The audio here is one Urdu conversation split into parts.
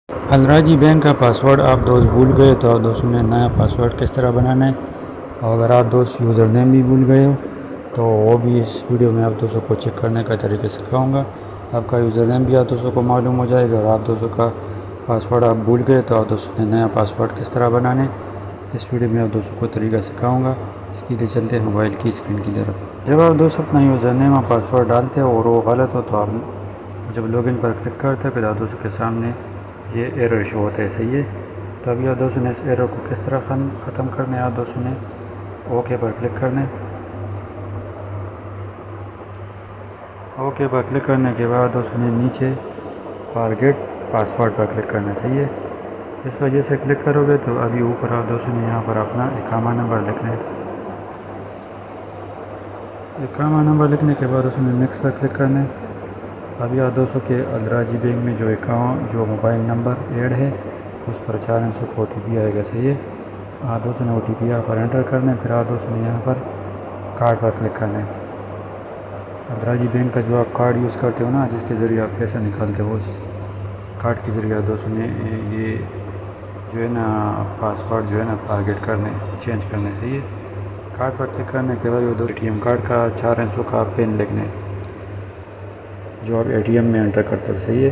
الراجی بینک کا پاسورڈ آپ دوست بھول گئے تو آپ دوستوں نے نیا پاسورڈ کس طرح بنانا ہے، اور اگر آپ دوست یوزر نیم بھی بھول گئے ہو تو وہ بھی اس ویڈیو میں آپ دوستوں کو چیک کرنے کا طریقے سکھاؤں گا۔ آپ کا یوزر نیم بھی آپ دوستوں کو معلوم ہو جائے گا، اور آپ دوستوں کا پاسورڈ آپ بھول گئے تو آپ دوستوں نے نیا پاسورڈ کس طرح بنانے اس ویڈیو میں آپ دوستوں کو طریقہ سکھاؤں گا۔ اس کے لیے چلتے ہیں موبائل کی اسکرین کی طرف۔ جب آپ دوست اپنا یوزر نیم اور پاسورڈ ڈالتے ہو اور وہ غلط ہو تو آپ جب لاگ ان پر کلک کرتے ہو تو آپ دوستوں کے سامنے یہ ایرر شو ہوتا ہے، صحیح ہے۔ تو ابھی آپ دوستوں نے اس ایرر کو کس طرح ختم کرنا ہے، آپ دوستوں نے اوکے پر کلک کرنا ہے۔ اوکے پر کلک کرنے کے بعد دوستوں نے نیچے فارگیٹ پاسورڈ پر کلک کرنا ہے، صحیح ہے۔ اس وجہ سے کلک کرو گے تو ابھی اوپر آپ دوستوں نے یہاں پر اپنا اقامہ نمبر لکھنا ہے۔ اقامہ نمبر لکھنے کے بعد دوستوں نے نیکسٹ پر کلک کرنا ہے۔ ابھی آپ دوستوں کے الراجی بینک میں جو موبائل نمبر ایڈ ہے اس پر 4 انچوں کا OTP آئے گا، صحیح ہے۔ آپ دوستوں نے OTP یہاں پر انٹر کرنا ہے، پھر آپ دوستوں نے یہاں پر کارڈ پر کلک کرنا ہے۔ الراجی بینک کا جو آپ کارڈ یوز کرتے ہو نا، جس کے ذریعے آپ پیسہ نکالتے ہو، اس کارڈ کے ذریعے آپ دوستوں نے یہ جو ہے نا پاسورڈ جو ہے نا فارگیٹ کرنے چینج کرنے، صحیح ہے۔ کارڈ پر کلک کرنے کے بعد ATM کارڈ کا 4 انچوں کا پن لکھنا ہے جو آپ ATM میں انٹر کرتے ہو، صحیح ہے۔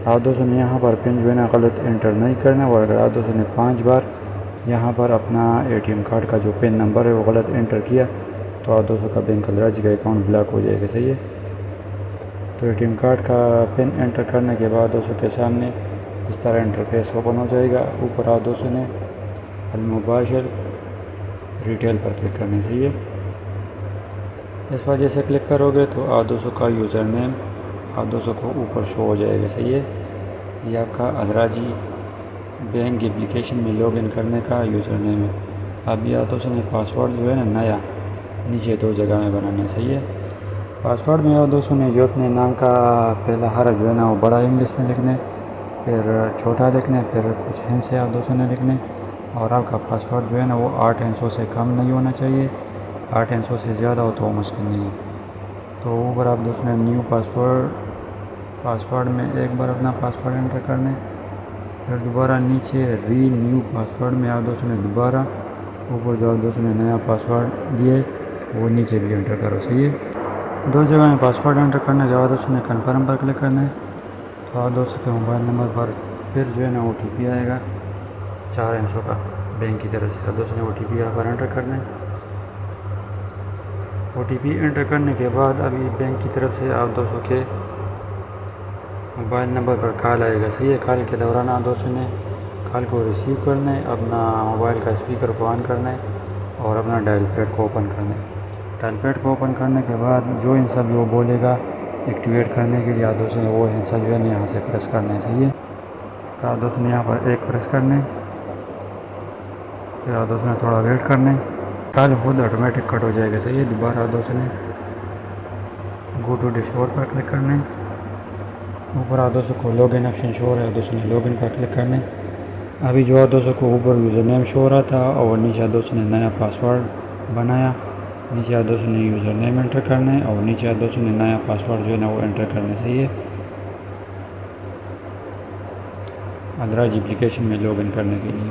آپ دوستوں نے یہاں پر پن جو ہے نا غلط انٹر نہیں کرنا، اور اگر آپ دوستوں نے 5 بار یہاں پر اپنا ATM کارڈ کا جو پن نمبر ہے وہ غلط انٹر کیا تو آپ دوستوں کا بینک الراجی کا اکاؤنٹ بلاک ہو جائے گا، صحیح ہے۔ تو ATM کارڈ کا پن انٹر کرنے کے بعد دوستوں کے سامنے اس طرح انٹرفیس اوپن ہو جائے گا۔ اوپر آپ دوستوں نے المباشر ریٹیل پر کلک کرنا ہے، صحیح ہے۔ اس وجہ سے کلک کرو گے تو آپ دوستوں کا یوزر نیم آپ دوستوں کو اوپر شو ہو جائے گا، صحیح ہے۔ یہ آپ کا الراجی بینک اپلیکیشن میں لاگ ان کرنے کا یوزر نیم ہے۔ ابھی آپ دوستوں نے پاسورڈ جو ہے نا نیا نیچے 2 جگہ میں بنانا ہے، صحیح ہے۔ پاسورڈ میں آپ دوستوں نے جو اپنے نام کا پہلا حرف جو ہے نا وہ بڑا انگلش میں لکھنا ہے، پھر چھوٹا لکھنا ہے، پھر کچھ ہنس سے آپ دوستوں نے لکھنا ہے، اور آپ کا پاسورڈ جو ہے نا وہ 8 ہندسوں سے کم نہیں ہونا چاہیے، 8 ہندسوں سے زیادہ ہو تو وہ مشکل نہیں ہے۔ تو اوپر آپ دوستوں نے نیو پاسورڈ میں ایک بار اپنا پاسورڈ انٹر کرنا ہے، پھر دوبارہ نیچے ری نیو پاسورڈ میں آپ دوستوں نے دوبارہ اوپر جو آپ دوستوں نے نیا پاسورڈ دیے وہ نیچے بھی انٹر کرو، صحیح ہے۔ 2 جگہ میں پاسورڈ انٹر کرنے کے بعد دوستوں نے کنفرم پر کلک کرنا ہے۔ تو آپ دوستوں کے موبائل نمبر پر پھر جو ہے نا OTP آئے گا 4 انچوں کا بینک کی طرف سے، آپ دوستوں نے OTP یہاں پر انٹر کرنا ہے۔ OTP انٹر کرنے کے بعد ابھی بینک کی طرف سے آپ دوستوں کے موبائل نمبر پر کال آئے گا، صحیح ہے۔ کال کے دوران آپ دوستوں نے کال کو ریسیو کرنا ہے، اپنا موبائل کا اسپیکر کو آن کرنا ہے اور اپنا ڈائل پیڈ کو اوپن کرنا ہے۔ ڈائل پیڈ کو اوپن کرنے کے بعد جو ہنسا بھی وہ بولے گا ایکٹیویٹ کرنے کے لیے آپ دوستوں نے وہ ہنسا جو ہے نا یہاں سے پریس کرنا ہے، صحیح ہے۔ تو آپ دوستوں نے یہاں پر 1 پریس کرنا ہے، پھر آپ دوستوں نے تھوڑا ویٹ کرنا ہے، کال خود آٹومیٹک کٹ ہو جائے گا، صحیح ہے۔ دوبارہ آپ دوستوں نے گو ٹو ڈیش بورڈ پر کلک کرنا ہے۔ اوپر آپ دوستوں کو لاگ ان آپشن شو ہو رہا ہے، آپ دوستوں نے لاگ ان پر کلک کرنا ہے۔ ابھی جو آپ دوستوں کو اوپر یوزر نیم شو ہو رہا تھا اور نیچے آپ دوستوں نے نیا پاسورڈ بنایا، نیچے آپ دوستوں نے یوزر نیم انٹر کرنا ہے اور نیچے آپ دوستوں نے نیا پاسورڈ جو ہے نا وہ انٹر کرنا ہے، صحیح ہے۔ الراجی اپلیکیشن میں لاگ ان کرنے کے لیے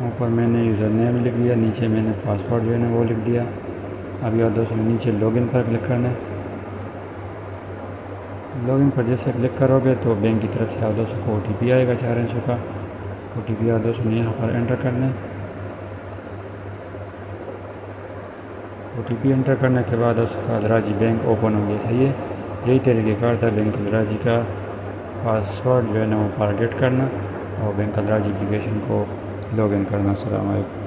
اوپر میں نے یوزر نیم لکھ دیا، نیچے میں نے پاسورڈ جو ہے نا وہ لکھ دیا۔ ابھی آپ دوستوں نے نیچے لاگ ان پر کلک کرنا ہے۔ لاگ ان پر جیسے کلک کرو گے تو بینک کی طرف سے آپ دوستوں کو OTP آئے گا 4 انچوں کا، OTP آپ دوستوں نے یہاں پر انٹر کرنا ہے۔ OTP انٹر کرنے کے بعد اس کا الراجی بینک اوپن ہو گیا، صحیح ہے۔ یہی طریقہ کار تھا بینک الراجی کا پاسورڈ جو ہے نا وہ فارگیٹ کرنا اور بینک الراجی اپلیکیشن کو لاگ ان کرنا۔ السلام علیکم۔